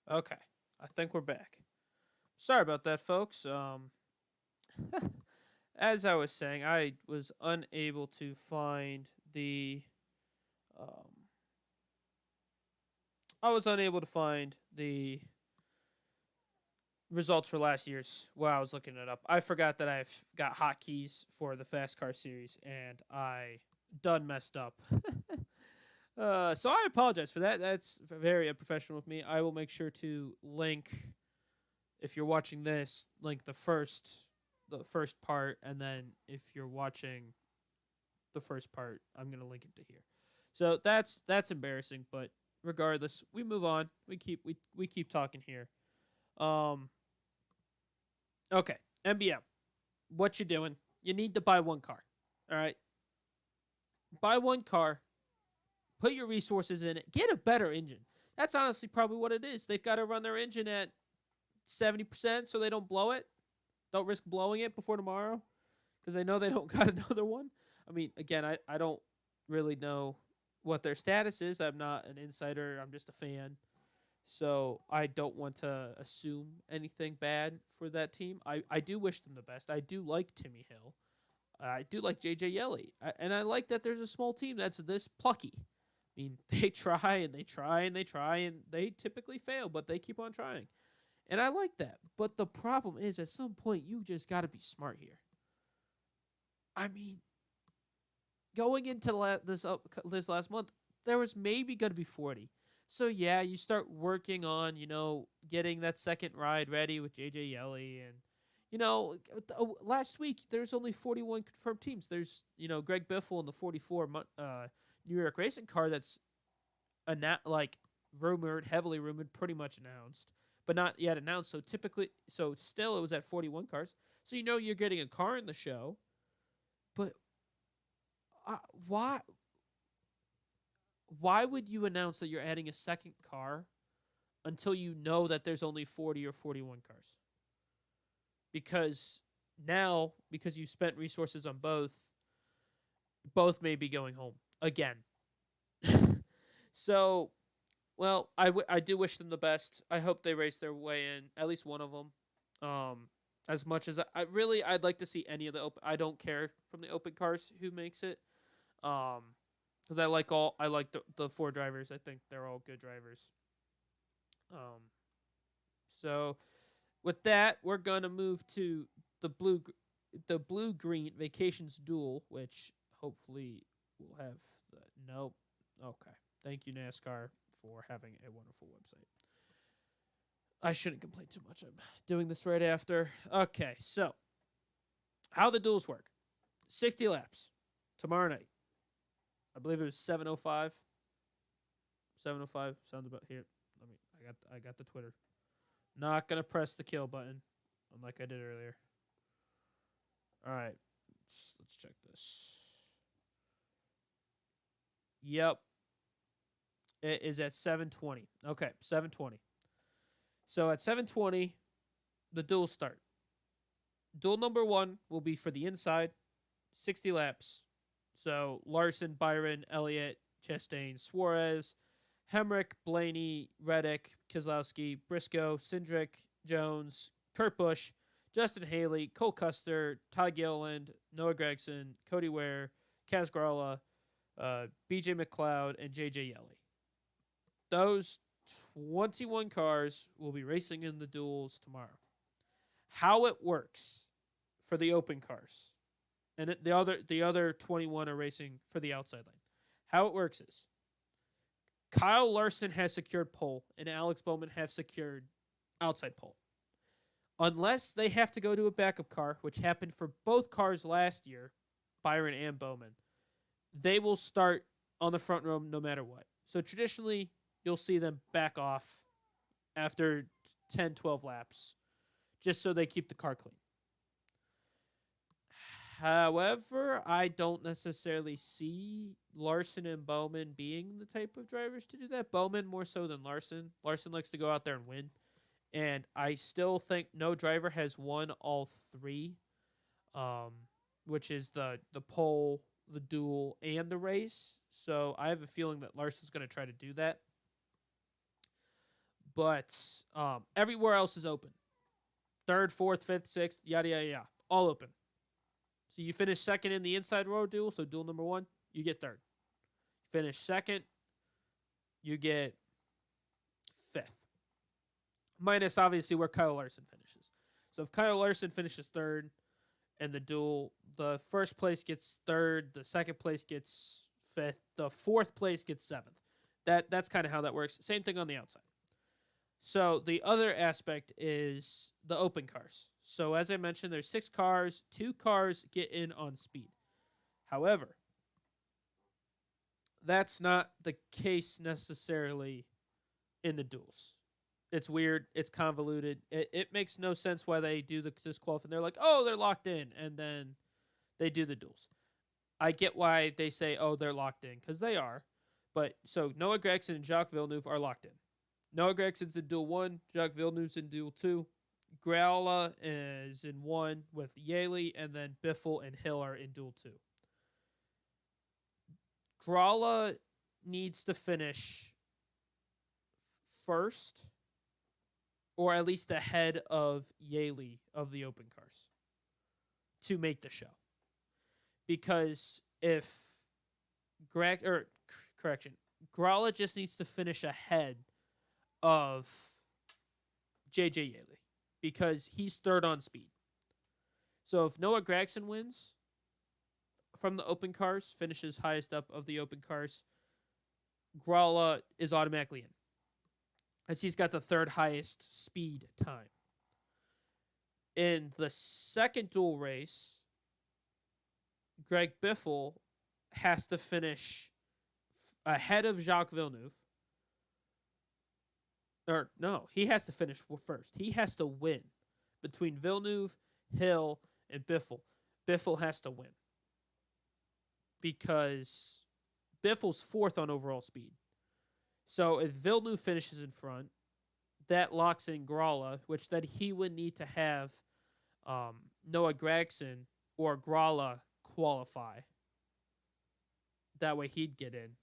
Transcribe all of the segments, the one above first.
Okay, I think we're back. Sorry about that, folks. As I was saying, I was unable to find um, the results for last year's while I was looking it up. I forgot that I've got hotkeys for the Fast Car series, and I done messed up. So I apologize for that. That's very unprofessional with me. I will make sure to link, if you're watching this, link the first part, and then if you're watching the first part, I'm gonna link it to here. So that's embarrassing, but regardless, we move on. We keep talking here. Um, okay, MBM, what you doing? You need to buy one car. All right, buy one car. Put your resources in it. Get a better engine. That's honestly probably what it is. They've got to run their engine at 70% so they don't blow it. Don't risk blowing it before tomorrow because they know they don't got another one. I mean, again, I don't really know what their status is. I'm not an insider. I'm just a fan. So I don't want to assume anything bad for that team. I do wish them the best. I do like Timmy Hill. I do like JJ Yelly. And I like that there's a small team that's this plucky. I mean, they try and they try and they try and they typically fail, but they keep on trying. And I like that. But the problem is, at some point, you just got to be smart here. I mean, going into this last month, there was maybe going to be 40. So yeah, you start working on getting that second ride ready with JJ Yelly, and last week there's only 41 confirmed teams. There's Greg Biffle in the 44 New York racing car that's like rumored, heavily rumored, pretty much announced, but not yet announced. So still it was at 41 cars. So you're getting a car in the show, but uh, why why would you announce that you're adding a second car until you know that there's only 40 or 41 cars? Because now, because you spent resources on both may be going home again. So, well, I do wish them the best. I hope they race their way in, at least one of them. As much as I'd like to see any of the open. I don't care from the open cars who makes it. Um, because I like the four drivers. I think they're all good drivers. Um, so with that, we're gonna move to the blue green vacations duel, which hopefully will have the nope. Okay, thank you NASCAR for having a wonderful website. I shouldn't complain too much. I'm doing this right after. Okay, so how the duels work: 60 laps tomorrow night. I believe it was 7:05. 7:05 sounds about here. Let me. I got the Twitter. Not gonna press the kill button, unlike I did earlier. All right, let's check this. Yep, it is at 7:20. Okay, 7:20. So at 7:20, the duels start. Duel number one will be for the inside, 60 laps. So Larson, Byron, Elliott, Chastain, Suarez, Hemrick, Blaney, Reddick, Keselowski, Briscoe, Cindric, Jones, Kurt Busch, Justin Haley, Cole Custer, Ty Gilliland, Noah Gregson, Cody Ware, Kaz Grala, BJ McLeod, and JJ Yelly. Those 21 cars will be racing in the duels tomorrow. How it works for the open cars, and the other 21 are racing for the outside lane. How it works is Kyle Larson has secured pole and Alex Bowman have secured outside pole. Unless they have to go to a backup car, which happened for both cars last year, Byron and Bowman, they will start on the front row no matter what. So traditionally, you'll see them back off after 10, 12 laps, just so they keep the car clean. However, I don't necessarily see Larson and Bowman being the type of drivers to do that. Bowman more so than Larson. Larson likes to go out there and win. And I still think no driver has won all three, um, which is the pole, the duel, and the race. So I have a feeling that Larson's going to try to do that. but everywhere else is open. Third, fourth, fifth, sixth, yada yada yada, all open. So you finish second in the inside row duel, so duel number 1, you get third. Finish second, you get fifth. Minus obviously where Kyle Larson finishes. So if Kyle Larson finishes third in the duel, the first place gets third, the second place gets fifth, the fourth place gets seventh. That's kind of how that works. Same thing on the outside. So the other aspect is the open cars. So as I mentioned, there's 6 cars. 2 cars get in on speed. However, that's not the case necessarily in the duels. It's weird. It's convoluted. It makes no sense why they do the disqualifying. They're like, oh, they're locked in, and then they do the duels. I get why they say, oh, they're locked in, because they are. But so Noah Gragson and Jacques Villeneuve are locked in. Noah Gregson's in duel 1. Jacques Villeneuve's in duel 2. Gralla is in 1 with Yaley, and then Biffle and Hill are in duel 2. Gralla needs to finish first, or at least ahead of Yaley of the open cars, to make the show. Because if Gralla just needs to finish ahead of JJ Yaley because he's third on speed. So if Noah Gragson wins from the open cars, finishes highest up of the open cars, Gralla is automatically in, as he's got the third highest speed time. In the second duel race, Greg Biffle has to finish ahead of Jacques Villeneuve. Or no, he has to finish first. He has to win between Villeneuve, Hill, and Biffle. Biffle has to win because Biffle's fourth on overall speed. So if Villeneuve finishes in front, that locks in Gralla, which then he would need to have Noah Gragson or Gralla qualify. That way he'd get in.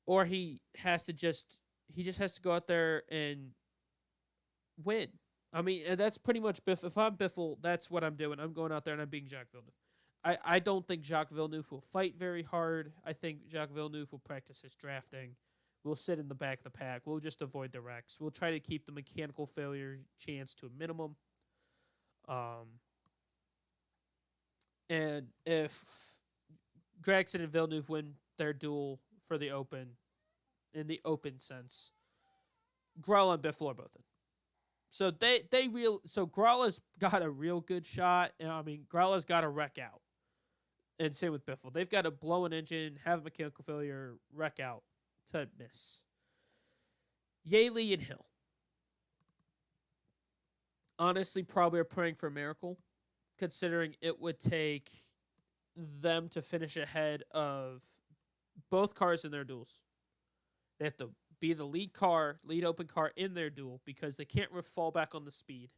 Or he has to just go out there and win. I mean, and that's pretty much Biff. If I'm Biffle, that's what I'm doing. I'm going out there and I'm being Jacques Villeneuve. I don't think Jacques Villeneuve will fight very hard. I think Jacques Villeneuve will practice his drafting. We'll sit in the back of the pack. We'll just avoid the wrecks. We'll try to keep the mechanical failure chance to a minimum. And if Gragson and Villeneuve win their duel for the open, in the open sense, Gralla and Biffle are both in. So so Gralla's got a real good shot. I mean, Gralla's got to wreck out. And same with Biffle. They've got to blow an engine, have mechanical failure, wreck out to miss. Yaley and Hill. Honestly, probably are praying for a miracle, considering it would take them to finish ahead of both cars in their duels. They have to be the lead open car in their duel because they can't fall back on the speed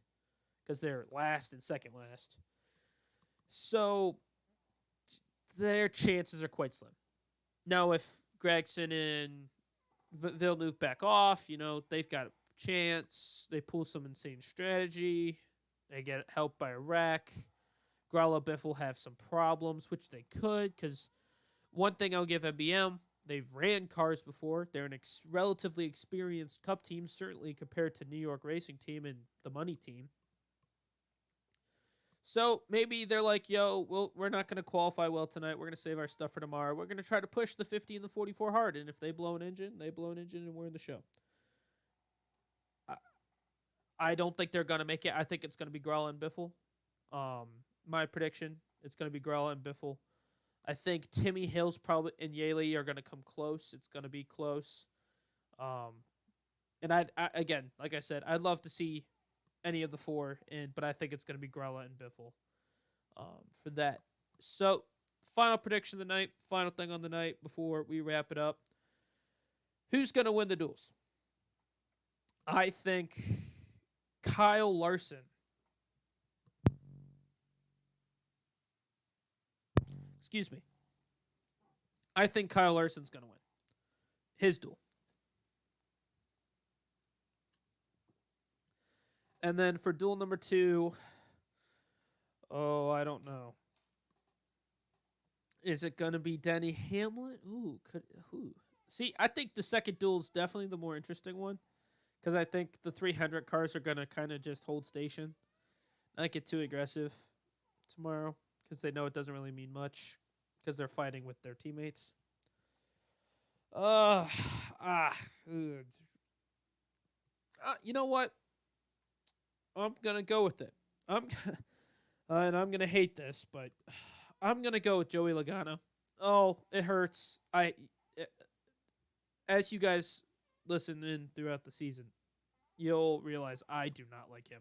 because they're last and second last. So their chances are quite slim. Now, if Gragson and Villeneuve back off, they've got a chance. They pull some insane strategy. They get helped by a wreck. Gralla Biffle have some problems, which they could, because one thing I'll give MBM, they've ran cars before. They're an relatively experienced Cup team, certainly compared to New York Racing Team and the Money Team. So maybe they're like, we're not going to qualify well tonight. We're going to save our stuff for tomorrow. We're going to try to push the 50 and the 44 hard. And if they blow an engine, and we're in the show. I don't think they're going to make it. I think it's going to be Gralla and Biffle. My prediction, it's going to be Gralla and Biffle. I think Timmy Hills and Yaley are going to come close. It's going to be close. And again, like I said, I'd love to see any of the four but I think it's going to be Gralla and Biffle for that. So, final prediction of the night, final thing on the night before we wrap it up. Who's going to win the duels? I think Kyle Larson. Excuse me. I think Kyle Larson's going to win his duel. And then for duel number 2, oh, I don't know. Is it gonna be Denny Hamlin? Ooh. See, I think the second duel is definitely the more interesting one because I think the 300 cars are gonna kind of just hold station, not get too aggressive tomorrow because they know it doesn't really mean much because they're fighting with their teammates. Uh, you know what? I'm gonna go with it. I'm and I'm gonna hate this, but I'm gonna go with Joey Logano. Oh, it hurts. As you guys listen in throughout the season, you'll realize I do not like him.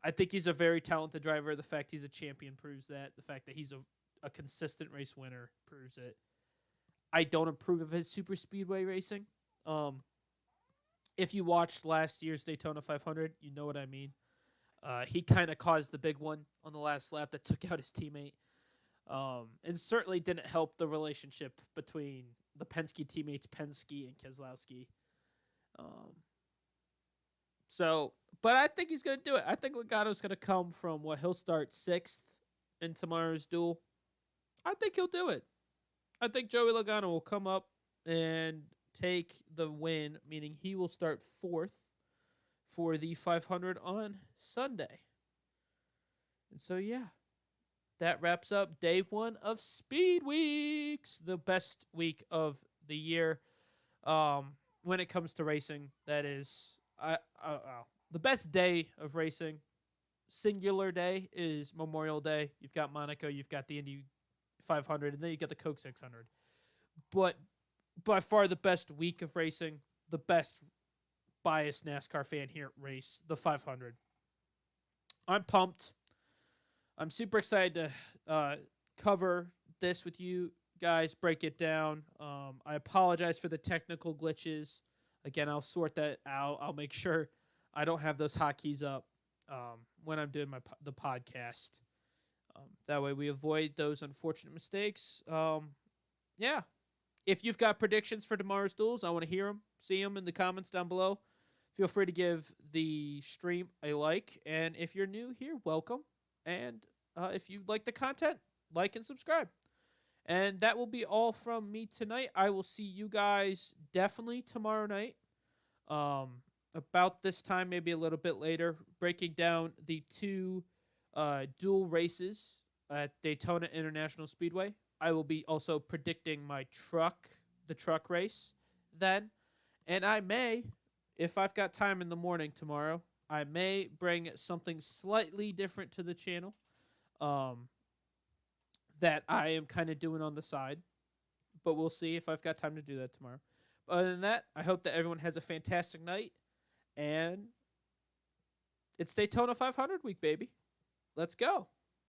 I think he's a very talented driver. The fact he's a champion proves that. The fact that he's a consistent race winner proves it. I don't approve of his super speedway racing. If you watched last year's Daytona 500, you know what I mean. He kind of caused the big one on the last lap that took out his teammate. And certainly didn't help the relationship between the Penske teammates, Penske and Keselowski. But I think he's going to do it. I think Logano's going to come from he'll start 6th in tomorrow's duel. I think he'll do it. I think Joey Logano will come up and take the win, meaning he will start 4th for the 500 on Sunday. And so, yeah, that wraps up day 1 of Speed Weeks, the best week of the year. When it comes to racing, that is, the best day of racing, singular day, is Memorial Day. You've got Monaco, you've got the Indy 500, and then you get the Coke 600. But by far the best week of racing, the best biased NASCAR fan here race, the 500. I'm pumped. I'm super excited to cover this with you guys, break it down. I apologize for the technical glitches. Again, I'll sort that out. I'll make sure I don't have those hotkeys up when I'm doing the podcast. That way we avoid those unfortunate mistakes. Yeah. If you've got predictions for tomorrow's duels, I want to hear them, see them in the comments down below. Feel free to give the stream a like. And if you're new here, welcome. And if you like the content, like and subscribe. And that will be all from me tonight. I will see you guys definitely tomorrow night. About this time, maybe a little bit later, breaking down the 2 dual races at Daytona International Speedway. I will be also predicting the truck race then. And I may, if I've got time in the morning tomorrow, I may bring something slightly different to the channel that I am kind of doing on the side. But we'll see if I've got time to do that tomorrow. But other than that, I hope that everyone has a fantastic night. And it's Daytona 500 week, baby. Let's go.